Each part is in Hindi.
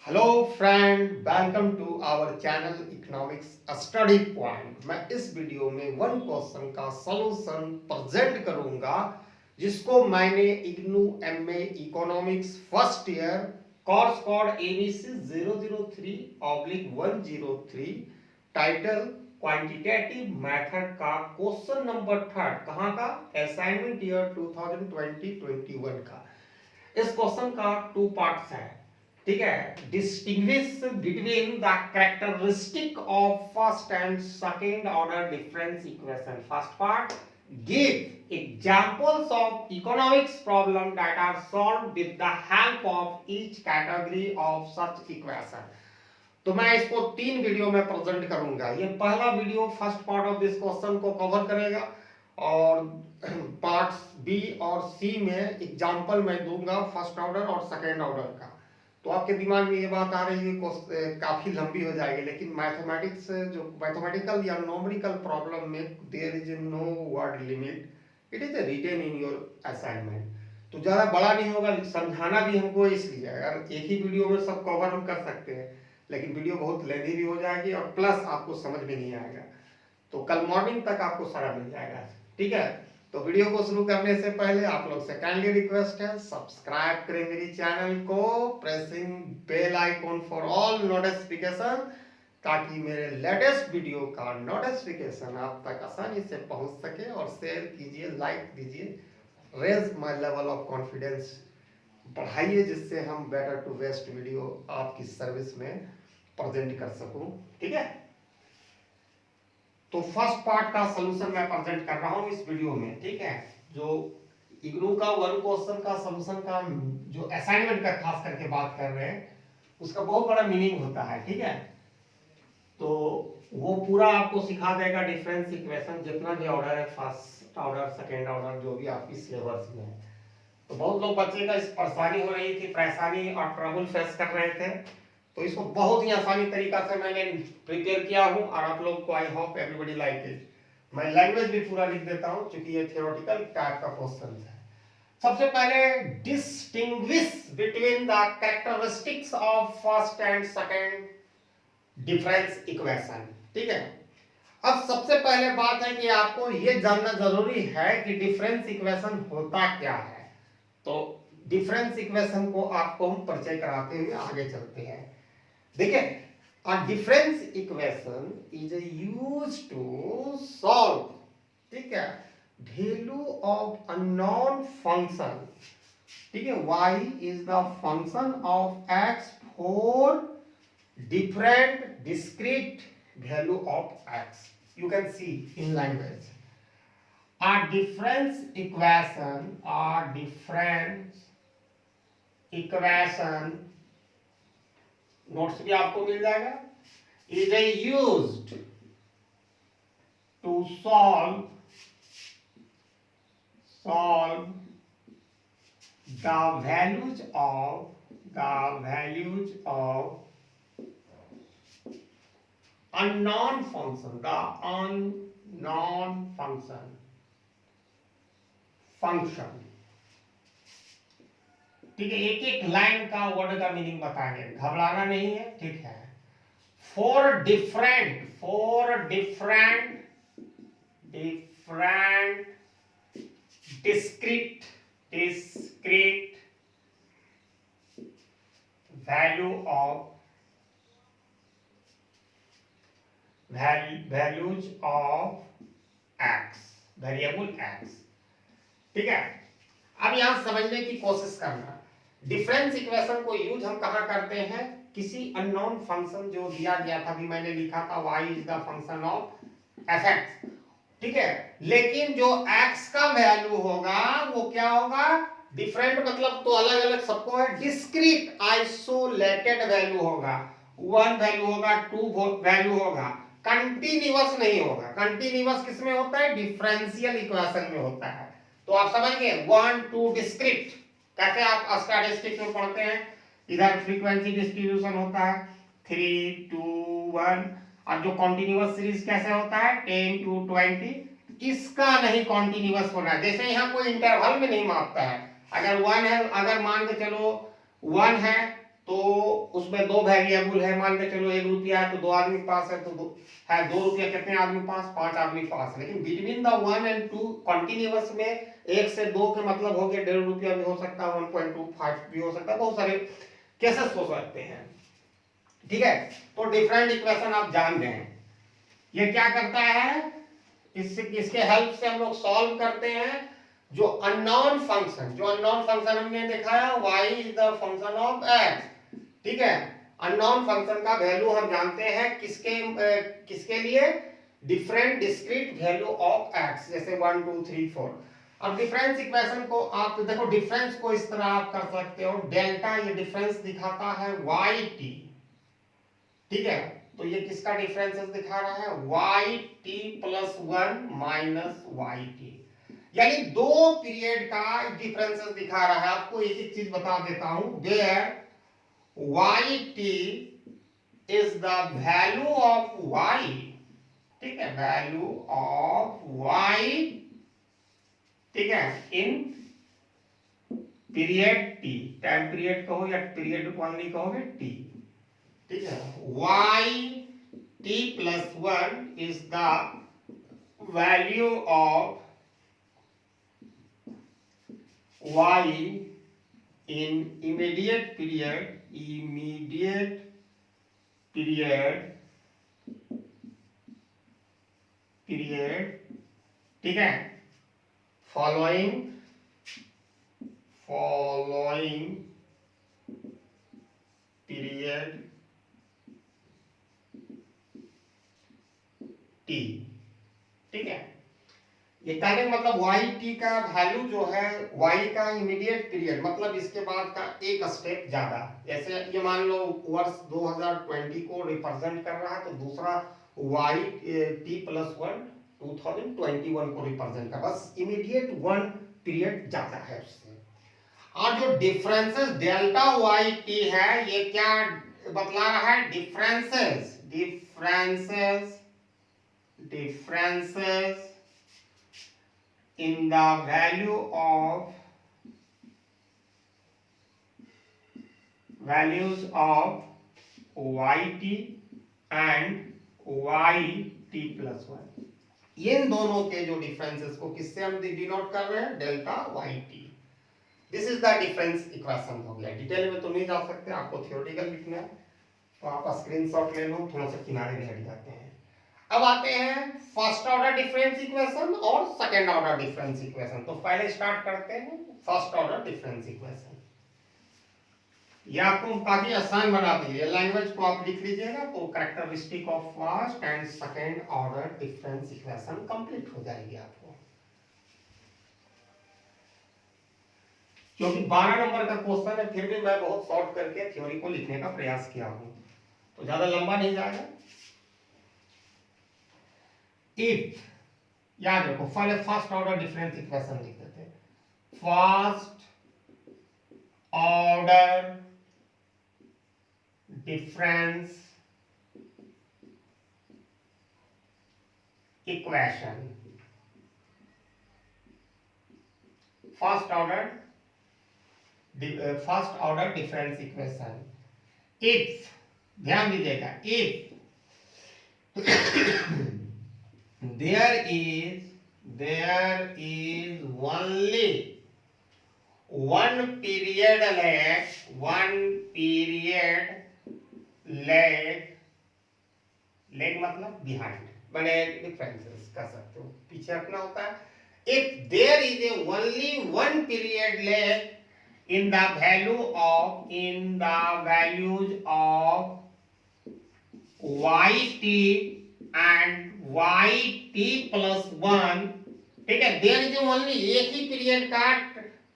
Hello friend, welcome to our channel economics study point. मैं इस वीडियो में वन क्वेश्चन का सॉल्यूशन प्रेजेंट करूंगा जिसको मैंने IGNOU MA economics first year course code ABC 003/103 title quantitative method का क्वेश्चन नंबर थर्ड, कहां का? असाइनमेंट ईयर 2020-21 का। इस क्वेश्चन का टू पार्ट्स है, ठीक है। Distinguish between the characteristic of first and second order difference equation. First part, give examples of economics problem that are solved with the help of each category of such equation. तो मैं इसको तीन वीडियो में प्रेजेंट करूंगा। ये पहला video first part of this question को कवर करेगा और पार्ट्स बी और सी में एग्जांपल मैं दूंगा फर्स्ट ऑर्डर और सेकेंड ऑर्डर का। तो आपके दिमाग में ये बात आ रही है काफी लंबी हो जाएगी, लेकिन मैथमेटिक्स जो मैथमेटिकल या नॉमरिकल प्रॉब्लम में there is no word limit, it is written in your assignment. तो ज़्यादा बड़ा नहीं होगा, समझाना भी हमको इसलिए, अगर एक ही वीडियो में सब कवर हम कर सकते हैं, लेकिन वीडियो बहुत लेंदी भी हो जाएगी और प्लस आपको समझ में नहीं आएगा। तो कल मॉर्निंग तक आपको सारा मिल जाएगा, ठीक है। तो वीडियो को शुरू करने से पहले आप लोग से काइंडली रिक्वेस्ट है, सब्सक्राइब करें मेरी चैनल को, pressing bell icon for all notification, ताकि मेरे लेटेस्ट वीडियो का नोटिफिकेशन आप तक आसानी से पहुंच सके। और शेयर कीजिए, लाइक दीजिए, raise my level of confidence बढ़ाइए, जिससे हम बेटर टू बेस्ट वीडियो आपकी सर्विस में प्रेजेंट कर सकूं, ठीक है। तो फर्स्ट पार्ट का सॉल्यूशन मैं प्रेजेंट कर रहा हूं इस वीडियो में, ठीक है। जो इग्नू का वन क्वेश्चन का सॉल्यूशन का जो असाइनमेंट का खास करके बात कर रहे हैं, उसका बहुत बड़ा मीनिंग होता है, ठीक है। तो वो पूरा आपको सिखा देगा डिफरेंस इक्वेशन, जितना भी ऑर्डर है, फर्स्ट ऑर्डर सेकेंड ऑर्डर, जो भी आपकी सिलेबस में है। तो बहुत लोग बच्चे का इस परेशानी हो रही थी, परेशानी और ट्रबल फेस कर रहे थे। तो इसको बहुत ही आसानी तरीका से मैंने प्रिपेयर किया हूं और आप लोग को आई होप एवरीबॉडी लाइक इट। मैं लैंग्वेज भी पूरा लिख देता हूं क्योंकि ये थियोरेटिकल टाइप का क्वेश्चन है। सबसे पहले, distinguish between the characteristics of first and second difference equation, ठीक है। अब सबसे पहले बात है कि आपको यह जानना जरूरी है कि डिफरेंस इक्वेशन होता क्या है। तो डिफरेंस इक्वेशन को आपको हम परिचय कराते हुए आगे चलते हैं। देखिए, a difference equation is used to solve, ठीक है, value of unknown function, ठीक है। y is the function of x for different discrete value of x. You can see in language. A difference equation notes भी आपको मिल जाएगा, is used to solve the values of unknown function, ठीक है। एक एक लाइन का वर्ड का मीनिंग बताएंगे, घबराना नहीं है, ठीक है। Four different discrete values of x, variable x, ठीक है। अब यहां समझने की कोशिश करना, डिफरेंस इक्वेशन को यूज हम कहां करते हैं? किसी अननोन फंक्शन जो दिया गया था, भी मैंने लिखा था y is the function of fx, ठीक है। लेकिन जो x का वैल्यू होगा वो क्या होगा? डिफरेंट मतलब तो अलग अलग सबको है, डिस्क्रीट आइसोलेटेड वैल्यू होगा, वन वैल्यू होगा, टू वैल्यू होगा, कंटीन्यूअस नहीं होगा। कंटीन्यूअस किसमें होता है? डिफरेंशियल इक्वेशन में होता है। तो आप समझ गए, वन टू डिस्क्रीट, कैसे आप स्टैटिस्टिक्स में पढ़ते हैं, इधर फ्रीक्वेंसी डिस्ट्रीब्यूशन होता है 3 2 1, और जो कॉन्टिन्यूअस सीरीज कैसे होता है 10 to 20, इसका नहीं कॉन्टिन्यूअस होना है। जैसे यहाँ कोई इंटरवल में नहीं मापता है, अगर 1 है, अगर मान के चलो 1 है तो उसमें दो वेरिएबल है, मान के चलो 1 रुपया है तो 2 आदमी पास है, तो 2 रुपया कितने आदमी पास, 5 आदमी पास है। लेकिन बिटवीन द 1 and 2 कंटिन्यूअस में 1 से 2 के मतलब हो गया 1.5 रुपया भी हो सकता है, 1.25 भी हो सकता है, बहुत सारे केसेस हो सकते हैं। ठीक है, तो डिफरेंट इक्वेशन आप जान गए हैं। ये क्या करता है, इसके हेल्प से हम लोग सॉल्व करते हैं जो अननोन फंक्शन हमने दिखाया y is the function of x। ठीक है, अननोन फंक्शन का वैल्यू हम जानते हैं किसके लिए, different discrete value of x, जैसे 1 2 3 4। अब डिफरेंस इक्वेशन को आप देखो, डिफरेंस को इस तरह आप कर सकते हो, डेल्टा ये डिफरेंस दिखाता है yt। ठीक है, तो ये किसका डिफरेंस दिखा रहा है, yt प्लस 1 माइनस yt, यानी दो पीरियड का डिफरेंसेस दिखा रहा है। आपको एक एक चीज बता देता हूं, where yt is the value of y। ठीक है, वैल्यू ऑफ y, ठीक है, in period t, time period कहो या पीरियड ओनली कहोगे t। ठीक है, yt plus 1 is the value of y in immediate period, ठीक है, following period t। ठीक है, ये कहने का मतलब yt का वैल्यू जो है, y का इमीडिएट पीरियड मतलब इसके बाद का एक स्टेप ज्यादा। जैसे ये मान लो वर्ष 2020 को रिप्रेजेंट कर रहा है, तो दूसरा yt प्लस 1 2021 को रिप्रेजेंट कर, बस इमीडिएट 1 पीरियड ज्यादा है उससे। और जो डिफरेंसेस डेल्टा yt है, ये क्या बतला रहा है, differences in the values of yt and yt plus 1, इन दोनों के जो डिफरेंसेस को किससे हम डिनोट कर रहे हैं, delta yt। This is the difference equation हो गया। डिटेल में तो नहीं जा सकते, आपको थ्योरेटिकल लिखना है, तो आप स्क्रीनशॉट ले लो, थोड़ा सा किनारे में हट जाते हैं। अब आते हैं फर्स्ट ऑर्डर डिफरेंस इक्वेशन और सेकंड ऑर्डर डिफरेंस इक्वेशन। तो पहले स्टार्ट करते हैं फर्स्ट ऑर्डर डिफरेंस इक्वेशन। ये आपको काफी आसान बना दी है, लैंग्वेज को आप लिख लीजिएगा तो characteristic of first and second order difference equation complete हो जाएगी आपको। क्योंकि 12 नंबर का क्वेश्चन है, फिर भी मैं बहुत शॉर्ट करके थ्योरी को लिखने का प्रयास किया हूं, तो ज्यादा लंबा नहीं जाएगा। इफ, याद रखो, पहले फर्स्ट ऑर्डर डिफरेंस इक्वेशन लिख देते हैं। First order difference equation, first order difference equation. If, ध्यान दीजिएगा, if there is only one period lag मतलब behind, बने डिफरेंसेस कर सकते हो, पीछे रखना होता है। if there is a only one period lag in the values of yt and yt plus 1, ठीक है, देयर इज ओनली, एक ही पीरियड का,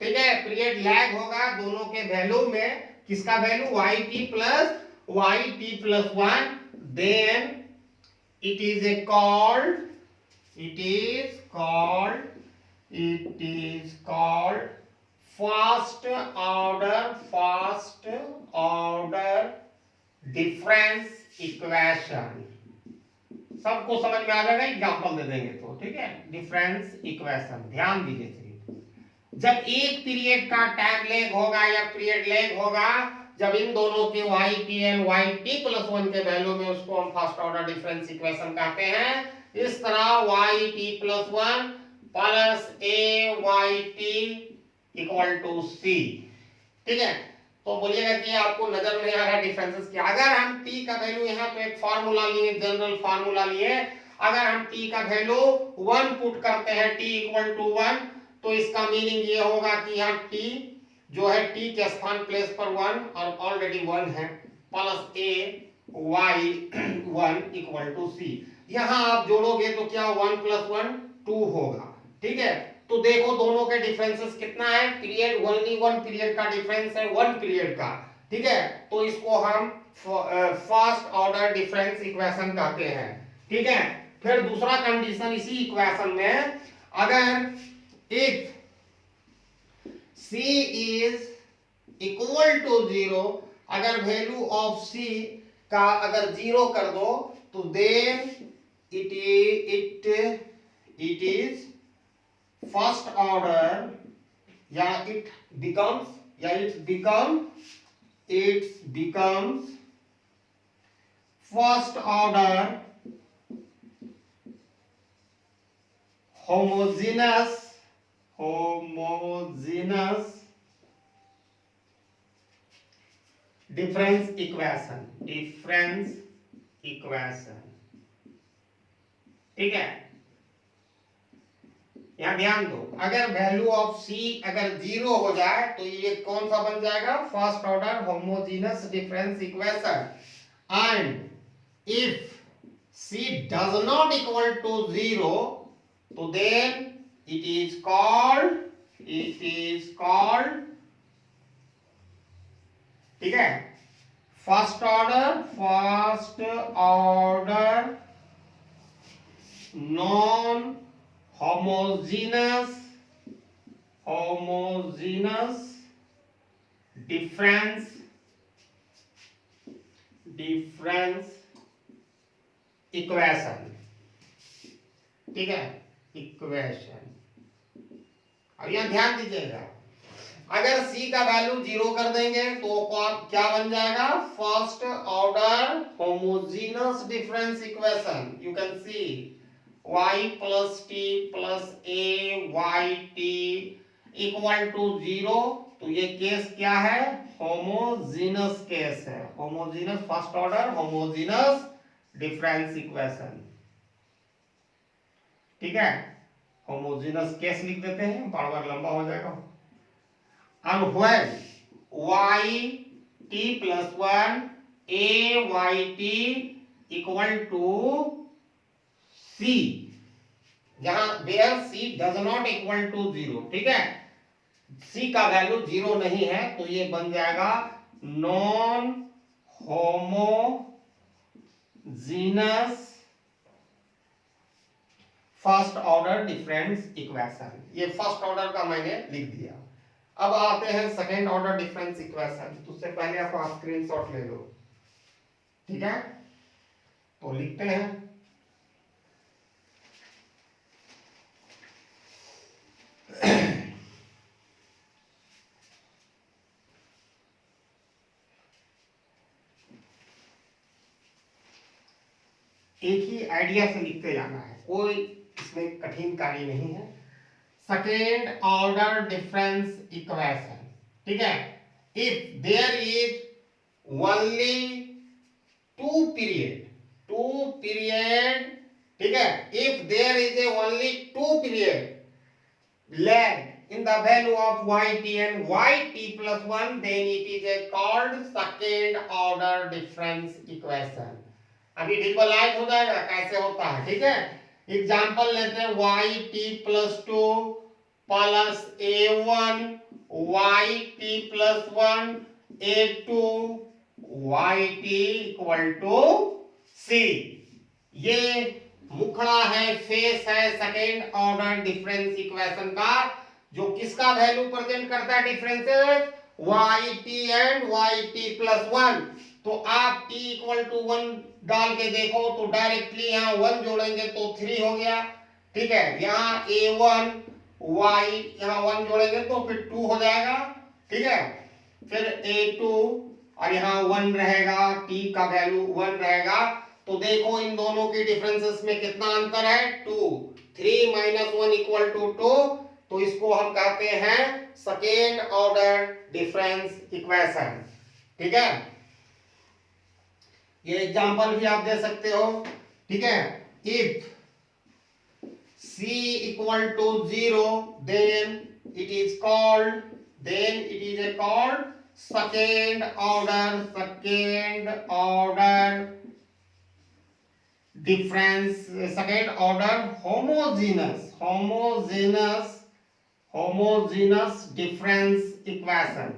ठीक है, पीरियड लैग होगा दोनों के वैल्यू में, किसका value, yt plus 1, then it is called first order difference equation। सबको समझ में आ जाएगा, एग्जांपल दे देंगे तो, ठीक है। डिफरेंस इक्वेशन, ध्यान दीजिए सिर्फ, जब एक पीरियड का टाइम लेग होगा या पीरियड लेग होगा, जब इन दोनों के y t and y t plus one के वैल्यू में, उसको हम फर्स्ट ऑर्डर डिफरेंस इक्वेशन कहते हैं। इस तरह y t plus one plus A Y T equal to c. ठीक है, तो बोलिएगा कि आपको नजर नहीं आ रहा डिफरेंसेस क्या। अगर हम t का वैल्यू यहाँ पे एक फार्मूला लिए, जनरल फार्मूला लिए, अगर हम t का वैल्यू 1 पुट करते हैं, t इक्वल टू 1, तो इसका मीनिंग ये होगा कि यहाँ t जो है t के स्थान प्लेस पर 1 और ऑलरेडी 1 है, plus a y 1 equal to c। यहाँ आप जोड़ोगे तो क्या 1 प्लस 1 2 होगा। ठीक है, तो देखो दोनों के डिफरेंसेस कितना है, पीरियड ओनली 1 पीरियड का डिफरेंस है, 1 पीरियड का। ठीक है, तो इसको हम फर्स्ट ऑर्डर डिफरेंस इक्वेशन कहते हैं। ठीक है, फिर दूसरा कंडीशन इसी इक्वेशन में, अगर if c is equal to 0, अगर वैल्यू ऑफ c का अगर 0 कर दो, तो then it is first order, या it becomes first order homogeneous difference equation. ठीक है, यहां ध्यान दो, अगर वैल्यू ऑफ c अगर 0 हो जाए तो ये कौन सा बन जाएगा, first order homogeneous difference equation. And if c does not equal to 0, तो देन it is called ठीक है, first order non homogeneous difference equation. ठीक है, इक्वेशन। अब यहां ध्यान दीजिएगा, अगर c का वैल्यू 0 कर देंगे तो क्या बन जाएगा, first order homogeneous difference equation. You can see y plus T plus A Y T equal to 0, तो ये केस क्या है, होमोजेनस केस है, homogeneous first order homogeneous difference equation. ठीक है, होमोजेनस केस लिख देते हैं, बार बार लंबा हो जाएगा। And when y t plus 1 a y t equal to c, जहां where c does not equal to 0, ठीक है, c का वैल्यू 0 नहीं है, तो ये बन जाएगा non homogeneous first order difference equation. ये फर्स्ट ऑर्डर का मैंने लिख दिया। अब आते हैं सेकेंड ऑर्डर डिफरेंस इक्वेशन। तो उससे पहले आप स्क्रीनशॉट ले लो। ठीक है, तो लिखते हैं, एक ही आइडिया से लिखते जाना है, कोई इसमें कठिन कार्य नहीं है। Second order difference equation. ठीक है, if there is only two period, ठीक है, if there is a only two period lag in the value of yt and yt plus 1, then it is a called second order difference equation। अभी डिफरेंशिएट हो जाएगा कैसे होता है। ठीक है, एग्जांपल लेते हैं, yt plus 2 plus a1 yt plus 1 a2 yt equal to c। ये मुखड़ा है, फेस है सेकेंड ऑर्डर डिफरेंस इक्वेशन का, जो किसका वैल्यू प्रेजेंट करता है, differences yt and yt plus 1। तो आप t इक्वल टू 1 डाल के देखो तो डायरेक्टली यहाँ 1 जोड़ेंगे तो 3 हो गया। ठीक है, यहाँ a1 y यहाँ 1 जोड़ेंगे तो फिर 2 हो जाएगा। ठीक है, फिर a2 और यहाँ 1 रहेगा, t का वैल्यू 1 रहेगा। तो देखो इन दोनों के डिफरेंसेस में कितना अंतर है, 2। 3 - 1 = 2। तो इसको हम कहते हैं सेकेंड ऑर्डर डिफरेंस इक्वेशन। ठीक है, ये एग्जांपल भी आप दे सकते हो। ठीक है, if c = 0 then it is called second order difference, second order homogeneous difference equation.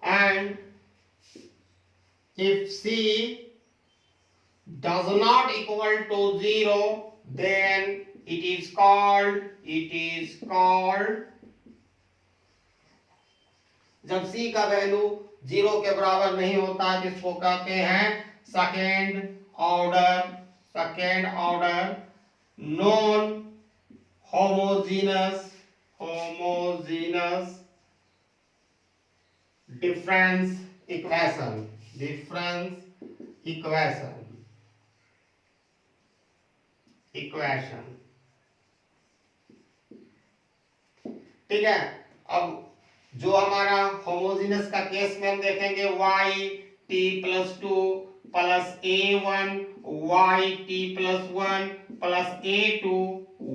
And if c does not equal to 0 then it is called जब c का वैल्यू 0 के बराबर नहीं होता है जिसको कहते हैं second order non homogeneous difference equation. ठीक है, अब जो हमारा होमोजेनस का केस में हम देखेंगे yt+2 + a1 yt+1 + a2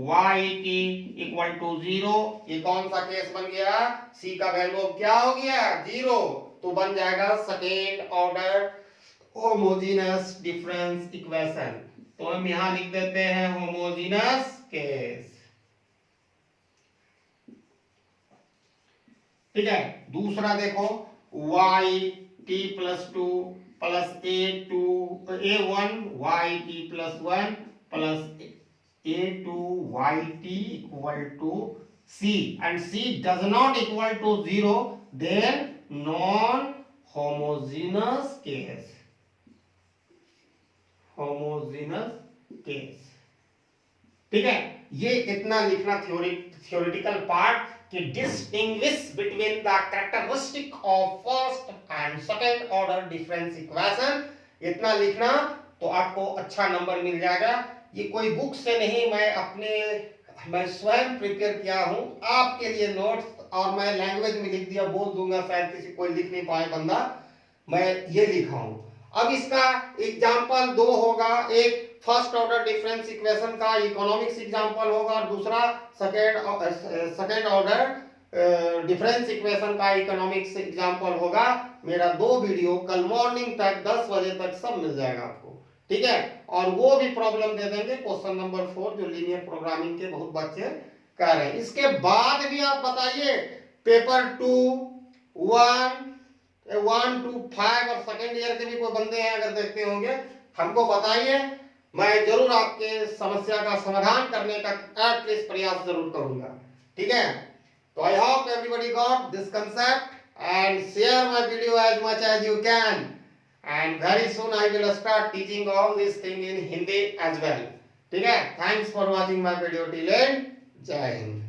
yt = 0। ये कौन सा केस बन गया, c का वैल्यू क्या हो गया, 0। तो बन जाएगा second order homogeneous difference equation. तो हम यहां लिख देते हैं होमोजेनस केस। ठीक है, दूसरा देखो yt+2 + a1 yt+1 + a2 yt = c, and c does not equal to 0 then non homogeneous case। ठीक है, ये इतना लिखना थियोरेटिकल पार्ट कि distinguish between the characteristic of first and second order difference equation, इतना लिखना तो आपको अच्छा नंबर मिल जाएगा। ये कोई बुक से नहीं, मैं स्वयं प्रिपेयर किया हूं आपके लिए नोट्स, और मैं लैंग्वेज में लिख दिया, बोल दूंगा, शायद किसी कोई लिख नहीं पाए बंदा, मैं ये लिखा हूं। अब इसका एग्जांपल 2 होगा, एक फर्स्ट ऑर्डर डिफरेंस इक्वेशन का इकोनॉमिक्स एग्जांपल होगा और दूसरा सेकेंड ऑर्डर डिफरेंस इक्वेशन का इकोनॉमिक्स एग्जांपल होगा। मेरा 2 वीडियो कल मॉर्निंग तक 10 बजे तक सब मिल जाएगा आपको। ठीक है, और वो भी प्रॉब्लम दे देंगे क्वेश्चन नंबर 4 जो लीनियर प्रोग्रामिंग के बहुत बच्चे कर रहे हैं। इसके बाद भी आप बताइए पेपर 2 1 to 5 और सेकेंड ईयर के भी कोई बंदे हैं अगर देखते होंगे, हमको बताइए, मैं जरूर आपके समस्या का समाधान करने का एटलीस्ट प्रयास जरूर करूंगा। ठीक है, तो I hope everybody got this concept and share my video as much as you can, and very soon I will start teaching all this thing in Hindi as well. ठीक है, thanks for watching my video till end, जय हिंद।